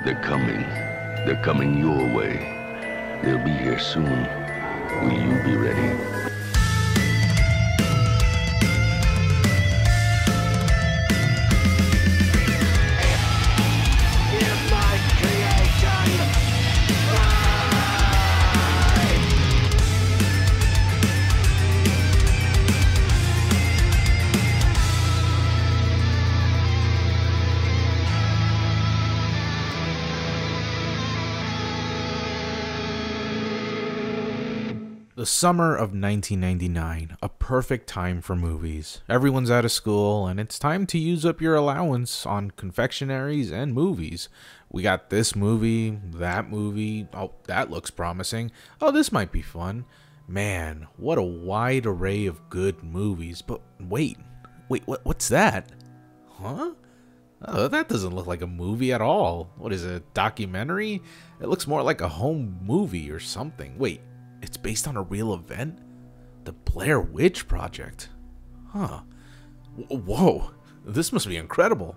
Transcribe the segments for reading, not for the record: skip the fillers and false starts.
They're coming. They're coming your way. They'll be here soon. Will you be ready? The summer of 1999, a perfect time for movies. Everyone's out of school, and it's time to use up your allowance on confectionaries and movies. We got this movie, that movie. Oh, that looks promising. Oh, this might be fun. Man, what a wide array of good movies. But wait, what's that? Huh? Oh, that doesn't look like a movie at all. What is it, a documentary? It looks more like a home movie or something. Wait. It's based on a real event? The Blair Witch Project. Huh. Whoa. This must be incredible.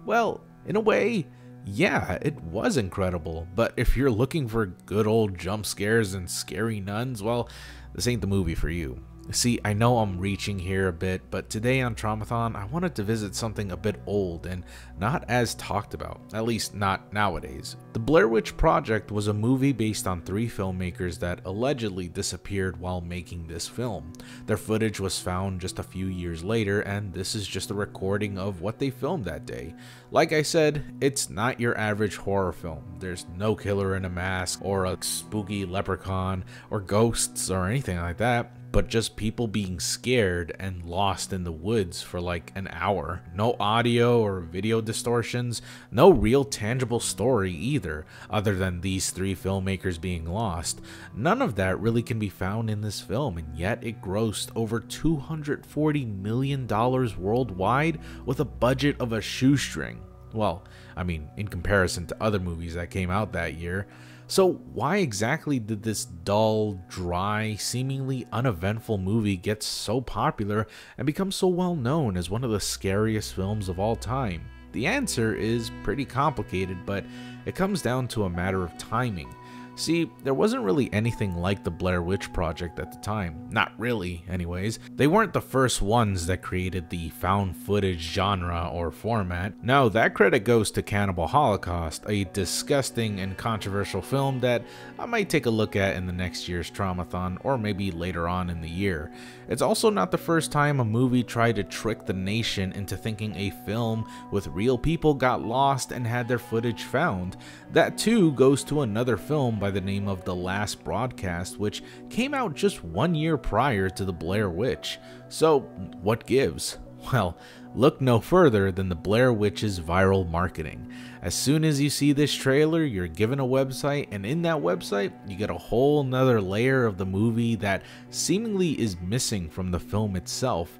Well, in a way, yeah, it was incredible. But if you're looking for good old jump scares and scary nuns, well, this ain't the movie for you. See, I know I'm reaching here a bit, but today on Traumathon, I wanted to visit something a bit old and not as talked about, at least not nowadays. The Blair Witch Project was a movie based on 3 filmmakers that allegedly disappeared while making this film. Their footage was found just a few years later, and this is just a recording of what they filmed that day. Like I said, it's not your average horror film. There's no killer in a mask, or a spooky leprechaun, or ghosts, or anything like that. But just people being scared and lost in the woods for like an hour. No audio or video distortions, no real tangible story either, other than these 3 filmmakers being lost. None of that really can be found in this film, and yet it grossed over $240 million worldwide with a budget of a shoestring. Well, I mean, in comparison to other movies that came out that year. So why exactly did this dull, dry, seemingly uneventful movie get so popular and become so well known as one of the scariest films of all time? The answer is pretty complicated, but it comes down to a matter of timing. See, there wasn't really anything like the Blair Witch Project at the time. Not really, anyways. They weren't the first ones that created the found footage genre or format. No, that credit goes to Cannibal Holocaust, a disgusting and controversial film that I might take a look at in the next year's Traumathon, or maybe later on in the year. It's also not the first time a movie tried to trick the nation into thinking a film with real people got lost and had their footage found. That too goes to another film by the name of The Last Broadcast, which came out just 1 year prior to the Blair Witch. So what gives? Well, look no further than the Blair Witch's viral marketing. As soon as you see this trailer, you're given a website, and in that website, you get a whole nother layer of the movie that seemingly is missing from the film itself.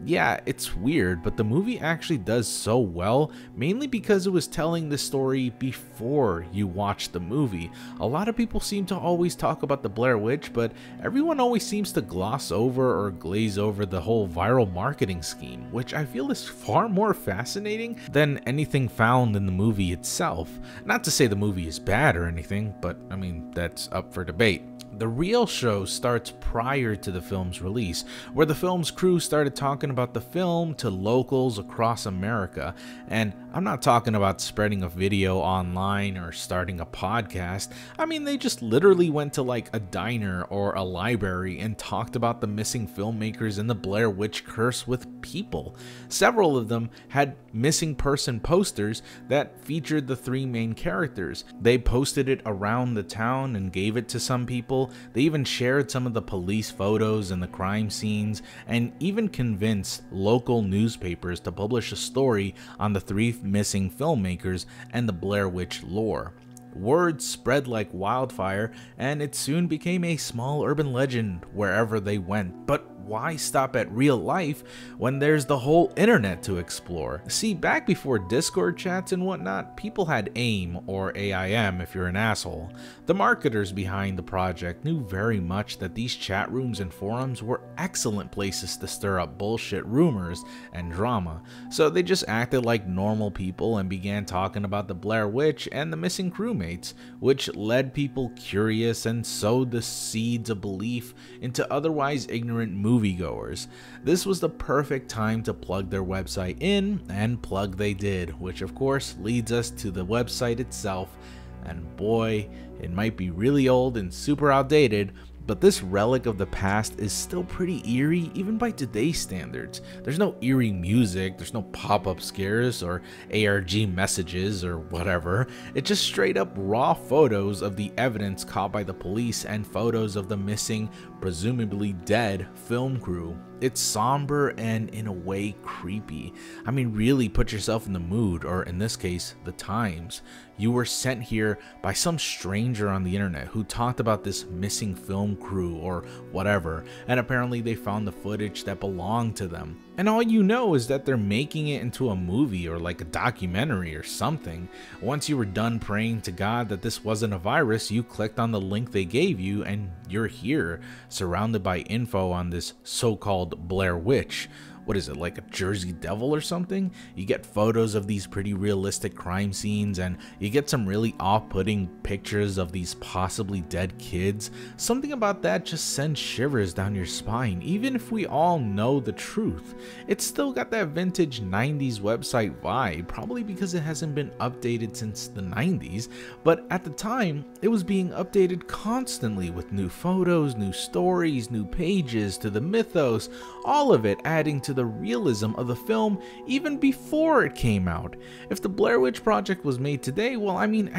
Yeah, it's weird, but the movie actually does so well, mainly because it was telling the story before you watch the movie. A lot of people seem to always talk about the Blair Witch, but everyone always seems to gloss over or glaze over the whole viral marketing scheme, which I feel is far more fascinating than anything found in the movie itself. Not to say the movie is bad or anything, but I mean, that's up for debate. The real show starts prior to the film's release, where the film's crew started talking about the film to locals across America. And I'm not talking about spreading a video online or starting a podcast. I mean, they just literally went to like a diner or a library and talked about the missing filmmakers and the Blair Witch curse with people. Several of them had missing person posters that featured the 3 main characters. They posted it around the town and gave it to some people. They even shared some of the police photos and the crime scenes, and even convinced local newspapers to publish a story on the 3 missing filmmakers and the Blair Witch lore. Word spread like wildfire, and it soon became a small urban legend wherever they went. But why stop at real life when there's the whole internet to explore? See, back before Discord chats and whatnot, people had AIM, or AIM if you're an asshole. The marketers behind the project knew very much that these chat rooms and forums were excellent places to stir up bullshit rumors and drama, so they just acted like normal people and began talking about the Blair Witch and the missing crewmates, which led people curious and sowed the seeds of belief into otherwise ignorant moviegoers. This was the perfect time to plug their website in, and plug they did, which of course leads us to the website itself. And boy, it might be really old and super outdated, but this relic of the past is still pretty eerie even by today's standards. There's no eerie music, there's no pop-up scares or ARG messages or whatever. It's just straight up raw photos of the evidence caught by the police and photos of the missing, presumably dead film crew. It's somber and in a way creepy. I mean, really put yourself in the mood, or in this case, the times. You were sent here by some stranger on the internet who talked about this missing film crew or whatever, and apparently they found the footage that belonged to them. And all you know is that they're making it into a movie or like a documentary or something. Once you were done praying to God that this wasn't a virus, you clicked on the link they gave you and you're here, surrounded by info on this so-called Blair Witch. What is it, like a Jersey Devil or something? You get photos of these pretty realistic crime scenes, and you get some really off-putting pictures of these possibly dead kids. Something about that just sends shivers down your spine, even if we all know the truth. It's still got that vintage 90s website vibe, probably because it hasn't been updated since the 90s, but at the time, it was being updated constantly with new photos, new stories, new pages to the mythos, all of it adding to the realism of the film even before it came out. If the Blair Witch Project was made today, well, I mean,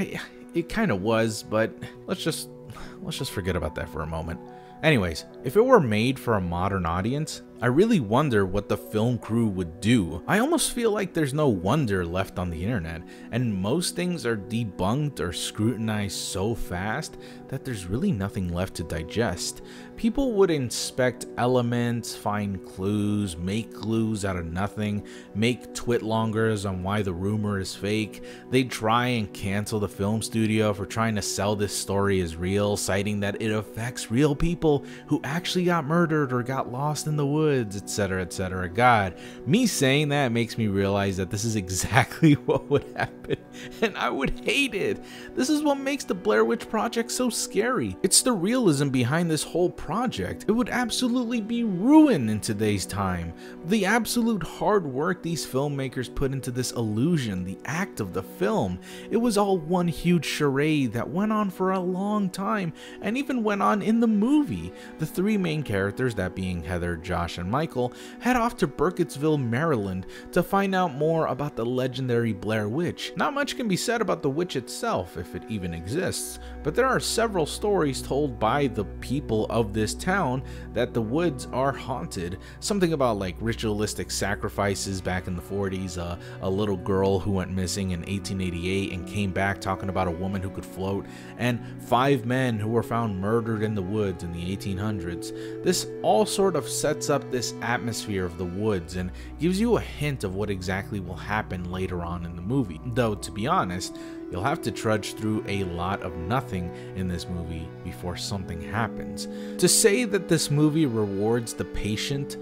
it kind of was, but let's just forget about that for a moment. Anyways, if it were made for a modern audience, I really wonder what the film crew would do. I almost feel like there's no wonder left on the internet, and most things are debunked or scrutinized so fast that there's really nothing left to digest. People would inspect elements, find clues, make clues out of nothing, make twitlongers on why the rumor is fake. They'd try and cancel the film studio for trying to sell this story as real, citing that it affects real people who actually got murdered or got lost in the woods, etc, etc. God, me saying that makes me realize that this is exactly what would happen, and I would hate it. This is what makes the Blair Witch Project so scary. It's the realism behind this whole project. It would absolutely be ruined in today's time. The absolute hard work these filmmakers put into this illusion, the act of the film, it was all one huge charade that went on for a long time, and even went on in the movie. The three main characters, that being Heather, Josh, and Michael, head off to Burkittsville, Maryland to find out more about the legendary Blair Witch. Not much can be said about the witch itself, if it even exists, but there are several stories told by the people of this town that the woods are haunted. Something about like ritualistic sacrifices back in the 40s, a little girl who went missing in 1888 and came back talking about a woman who could float, and 5 men who were found murdered in the woods in the 1800s. This all sort of sets up this atmosphere of the woods and gives you a hint of what exactly will happen later on in the movie. Though, to be honest, you'll have to trudge through a lot of nothing in this movie before something happens. To say that this movie rewards the patient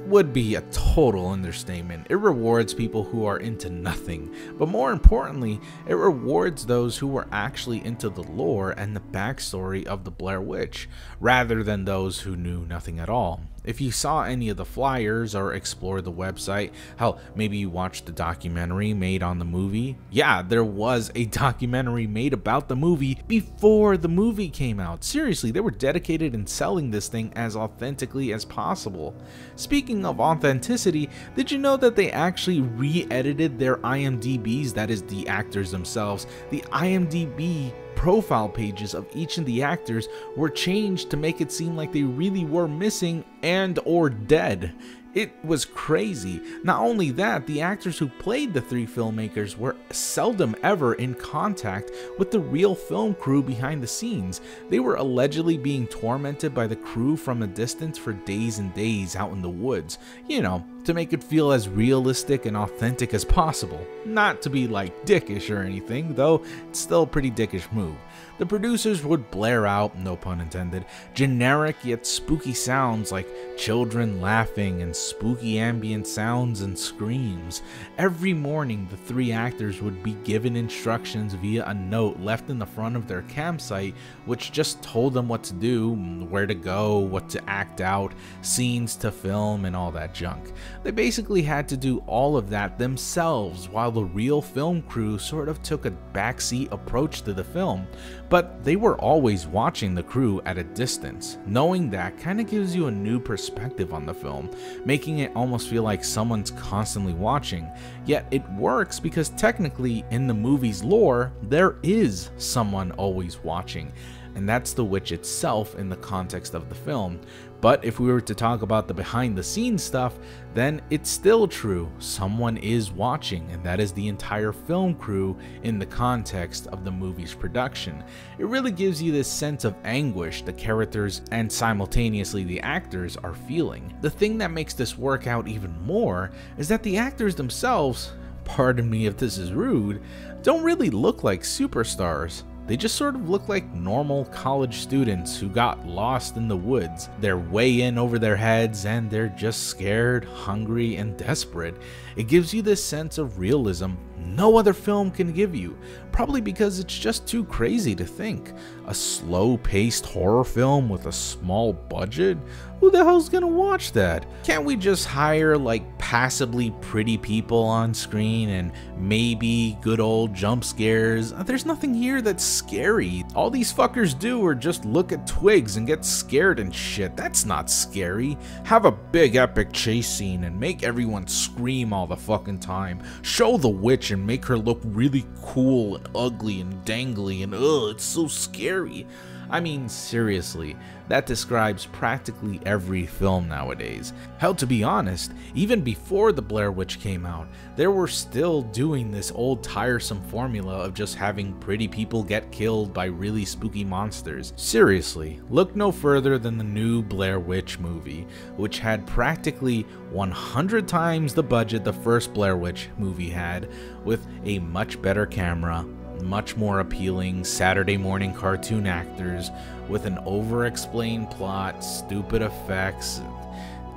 would be a total understatement. It rewards people who are into nothing, but more importantly, it rewards those who were actually into the lore and the backstory of the Blair Witch, rather than those who knew nothing at all. If you saw any of the flyers or explored the website, hell, maybe you watched the documentary made on the movie. Yeah, there was a documentary made about the movie before the movie came out. Seriously, they were dedicated in selling this thing as authentically as possible. Speaking of authenticity, did you know that they actually re-edited their IMDb's, that is the actors themselves? The IMDb profile pages of each of the actors were changed to make it seem like they really were missing and or dead. It was crazy. Not only that, the actors who played the three filmmakers were seldom ever in contact with the real film crew behind the scenes. They were allegedly being tormented by the crew from a distance for days and days out in the woods, you know, to make it feel as realistic and authentic as possible. Not to be like dickish or anything, though it's still a pretty dickish move. The producers would blare out, no pun intended, generic yet spooky sounds like children laughing and spooky ambient sounds and screams. Every morning, the three actors would be given instructions via a note left in the front of their campsite, which just told them what to do, where to go, what to act out, scenes to film, and all that junk. They basically had to do all of that themselves, while the real film crew sort of took a backseat approach to the film. But they were always watching the crew at a distance. Knowing that kind of gives you a new perspective on the film, making it almost feel like someone's constantly watching. Yet it works because technically in the movie's lore, there is someone always watching. And that's the witch itself in the context of the film. But if we were to talk about the behind the scenes stuff, then it's still true. Someone is watching, and that is the entire film crew in the context of the movie's production. It really gives you this sense of anguish the characters and simultaneously the actors are feeling. The thing that makes this work out even more is that the actors themselves, pardon me if this is rude, don't really look like superstars. They just sort of look like normal college students who got lost in the woods. They're way in over their heads and they're just scared, hungry, and desperate. It gives you this sense of realism no other film can give you, probably because it's just too crazy to think. A slow-paced horror film with a small budget? Who the hell's gonna watch that? Can't we just hire like passably pretty people on screen and maybe good old jump scares? There's nothing here that's scary. All these fuckers do are just look at twigs and get scared and shit. That's not scary. Have a big epic chase scene and make everyone scream all the fucking time. Show the witch and make her look really cool and ugly and dangly and ugh, it's so scary. I mean, seriously, that describes practically every film nowadays. Hell, to be honest, even before the Blair Witch came out, they were still doing this old tiresome formula of just having pretty people get killed by really spooky monsters. Seriously, look no further than the new Blair Witch movie, which had practically 100 times the budget the first Blair Witch movie had, with a much better camera, much more appealing Saturday morning cartoon actors, with an over-explained plot, stupid effects,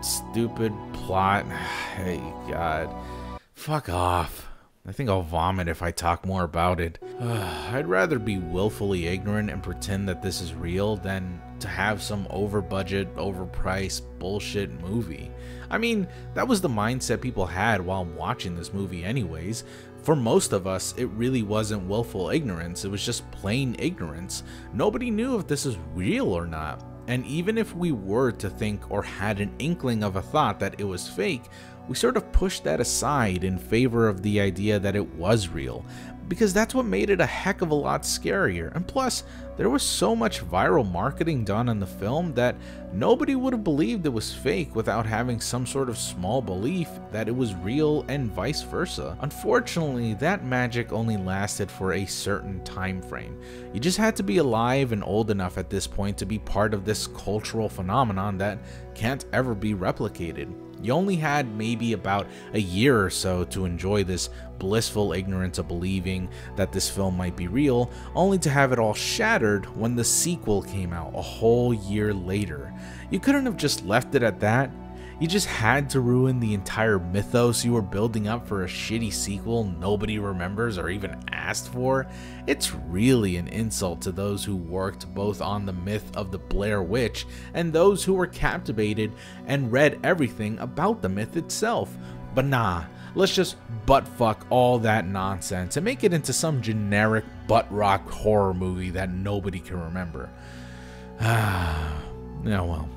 stupid plot. Hey, God. Fuck off. I think I'll vomit if I talk more about it. I'd rather be willfully ignorant and pretend that this is real than to have some over-budget, overpriced bullshit movie. I mean, that was the mindset people had while watching this movie anyways. For most of us, it really wasn't willful ignorance, it was just plain ignorance. Nobody knew if this is real or not. And even if we were to think or had an inkling of a thought that it was fake, we sort of pushed that aside in favor of the idea that it was real, because that's what made it a heck of a lot scarier. And plus, there was so much viral marketing done on the film that nobody would have believed it was fake without having some sort of small belief that it was real, and vice versa. Unfortunately, that magic only lasted for a certain time frame. You just had to be alive and old enough at this point to be part of this cultural phenomenon that can't ever be replicated. You only had maybe about a year or so to enjoy this blissful ignorance of believing that this film might be real, only to have it all shattered when the sequel came out a whole year later. You couldn't have just left it at that. You just had to ruin the entire mythos you were building up for a shitty sequel nobody remembers or even asked for. It's really an insult to those who worked both on the myth of the Blair Witch and those who were captivated and read everything about the myth itself. But nah, let's just buttfuck all that nonsense and make it into some generic butt rock horror movie that nobody can remember. Yeah, well.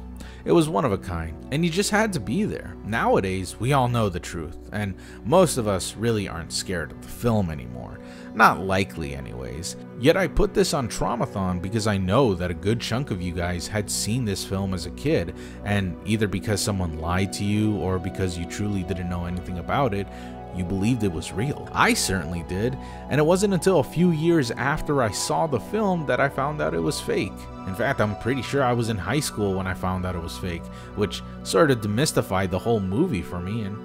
It was one of a kind, and you just had to be there. Nowadays, we all know the truth, and most of us really aren't scared of the film anymore. Not likely anyways. Yet I put this on Traumathon because I know that a good chunk of you guys had seen this film as a kid, and either because someone lied to you or because you truly didn't know anything about it, you believed it was real. I certainly did, and it wasn't until a few years after I saw the film that I found out it was fake. In fact, I'm pretty sure I was in high school when I found out it was fake, which sort of demystified the whole movie for me and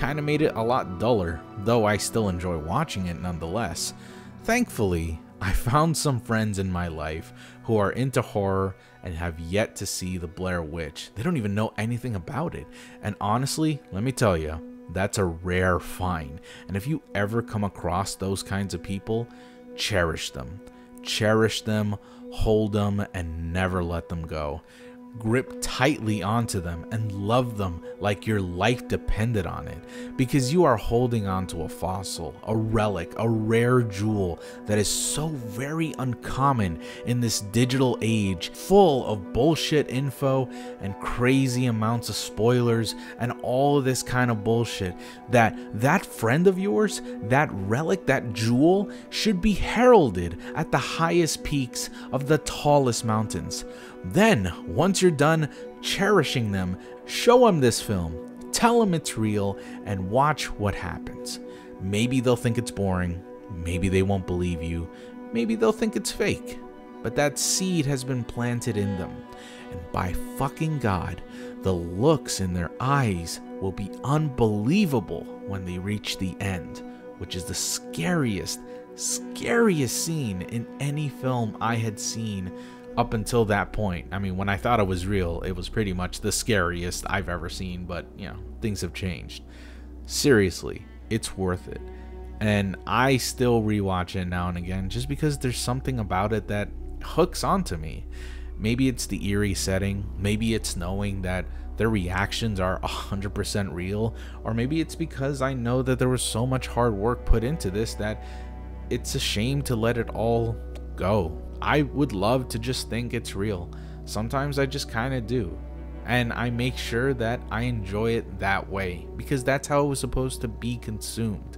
kind of made it a lot duller, though I still enjoy watching it nonetheless. Thankfully, I found some friends in my life who are into horror and have yet to see the Blair Witch. They don't even know anything about it, and honestly, let me tell you, that's a rare find, and if you ever come across those kinds of people, cherish them. Cherish them, hold them, and never let them go. Grip tightly onto them and love them like your life depended on it, because you are holding on to a fossil, a relic, a rare jewel that is so very uncommon in this digital age, full of bullshit info and crazy amounts of spoilers and all of this kind of bullshit, that friend of yours, that relic, that jewel should be heralded at the highest peaks of the tallest mountains. Then, once you're done cherishing them, show them this film, tell them it's real, and watch what happens. Maybe they'll think it's boring, maybe they won't believe you, maybe they'll think it's fake, but that seed has been planted in them, and by fucking God, the looks in their eyes will be unbelievable when they reach the end, which is the scariest scene in any film I had seen up until that point. I mean, when I thought it was real, it was pretty much the scariest I've ever seen, but, you know, things have changed. Seriously, it's worth it. And I still rewatch it now and again just because there's something about it that hooks onto me. Maybe it's the eerie setting, maybe it's knowing that their reactions are 100% real, or maybe it's because I know that there was so much hard work put into this that it's a shame to let it all go. I would love to just think it's real. Sometimes I just kind of do. And I make sure that I enjoy it that way, because that's how it was supposed to be consumed.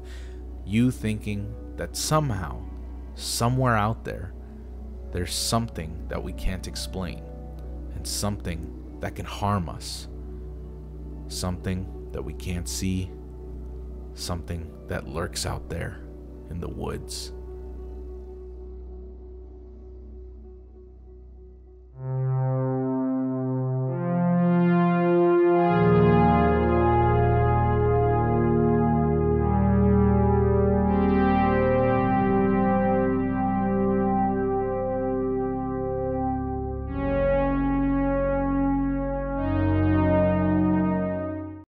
You thinking that somehow, somewhere out there, there's something that we can't explain, and something that can harm us. Something that we can't see. Something that lurks out there in the woods.